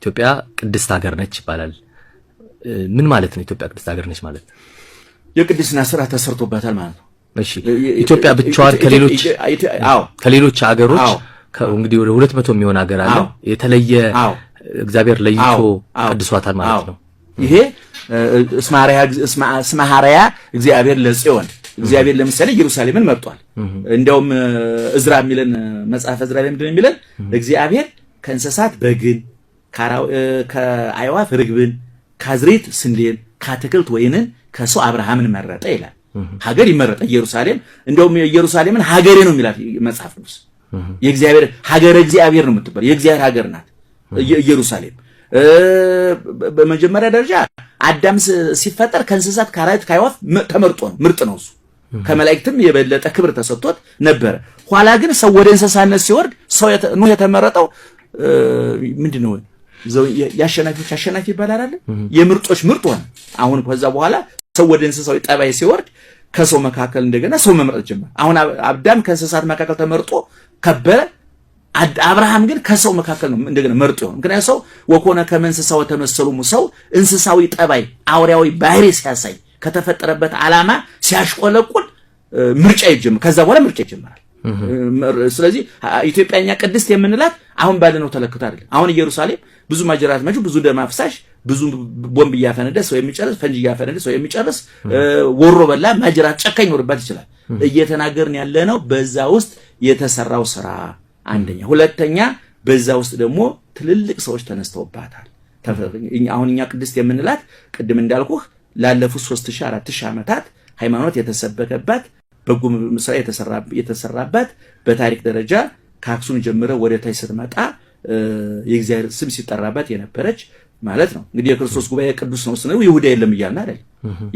ኢትዮጵያ ቅድስት ሀገር ነች ይባላል። ምን ማለት ነው ኢትዮጵያ ቅድስት ሀገር ነች ማለት? የቅድስና ስራ ተሰርቶባታል ማለት ነው። እሺ ኢትዮጵያ ብቻዋን ከሌሎች ሀገሮች እንግዲህ ወደ 200 የሚሆን ሀገር አለ የተለየ እግዚአብሔር ለይቶ ቅድሷታል ማለት ነው። ይሄ እስማሃሪያ እግዚአብሔር ለጽዮን እግዚአብሔር ለምሳሌ ኢየሩሳሌምን መርጧል። እንደውም እዝራ የሚለን መጽሐፍ እዝራ ላይ ምንድነው የሚለን? እግዚአብሔር ከእንስሳት በግን ከአይዋፍ ርግብን ከአዝሬት ስንዴን ከአትክልት ወይንን ከሰው አብርሃምን መረጠ ይላል። ሀገር ይመረጠ ኢየሩሳሌም። እንደውም ኢየሩሳሌምን ሀገሬ ነው የሚላት መጽሐፍ ቅዱስ። የእግዚአብሔር ሀገረ እግዚአብሔር ነው የምትባል የእግዚአብሔር ሀገር ናት ኢየሩሳሌም። በመጀመሪያ ደረጃ አዳም ሲፈጠር ከእንስሳት ከአራዊት ከአይዋፍ ተመርጦ ነው ምርጥ ነው እሱ። ከመላእክትም የበለጠ ክብር ተሰጥቶት ነበር። ኋላ ግን ሰው ወደ እንስሳነት ሲወርድ ሰው ኑህ የተመረጠው ምንድነው? ያሸናፊዎች አሸናፊ ይባላል አይደል? የምርጦች ምርጥ ሆነ። አሁን ከዛ በኋላ ሰው ወደ እንስሳዊ ጠባይ ሲወርድ ከሰው መካከል እንደገና ሰው መምረጥ ጀመረ። አሁን አዳም ከእንስሳት መካከል ተመርጦ ከበረ። አብርሃም ግን ከሰው መካከል ነው እንደገና መርጦ ነው። ምክንያቱም ሰው ወኮነ ከመንስሳው ተመሰሉሙ ሰው እንስሳዊ ጠባይ አውሬያዊ ባህሪ ሲያሳይ ከተፈጠረበት ዓላማ ሲያሽቆለቁል ምርጫ ይጀምራል። ከዛ በኋላ ምርጫ ይጀምራል። ስለዚህ ኢትዮጵያኛ ቅድስት የምንላት አሁን ባለነው ተለክቶ አይደለም። አሁን ኢየሩሳሌም ብዙ ማጀራት መጁ ብዙ ደም አፍሳሽ ብዙ ቦምብ ያፈነደ ሰው የሚጨርስ ፈንጂ ያፈነደ ሰው የሚጨርስ ወሮ በላ ማጀራት ጨካኝ ኖርባት ይችላል። እየተናገርን ያለነው በዛ ውስጥ የተሰራው ስራ አንደኛ፣ ሁለተኛ በዛ ውስጥ ደግሞ ትልልቅ ሰዎች ተነስተውባታል። አሁን እኛ ቅድስት የምንላት ቅድም እንዳልኩህ ላለፉት 3000 4000 ዓመታት ሃይማኖት የተሰበከባት በጎ ስራ የተሰራባት በታሪክ ደረጃ ከአክሱም ጀምሮ ወደ ታች ስትመጣ የእግዚአብሔር ስም ሲጠራባት የነበረች ማለት ነው። እንግዲህ የክርስቶስ ጉባኤ ቅዱስ ነው ስንል ይሁዳ የለም ይያልና አይደል?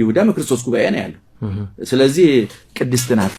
ይሁዳም ክርስቶስ ጉባኤ ነው ያለው። ስለዚህ ቅድስት ናት።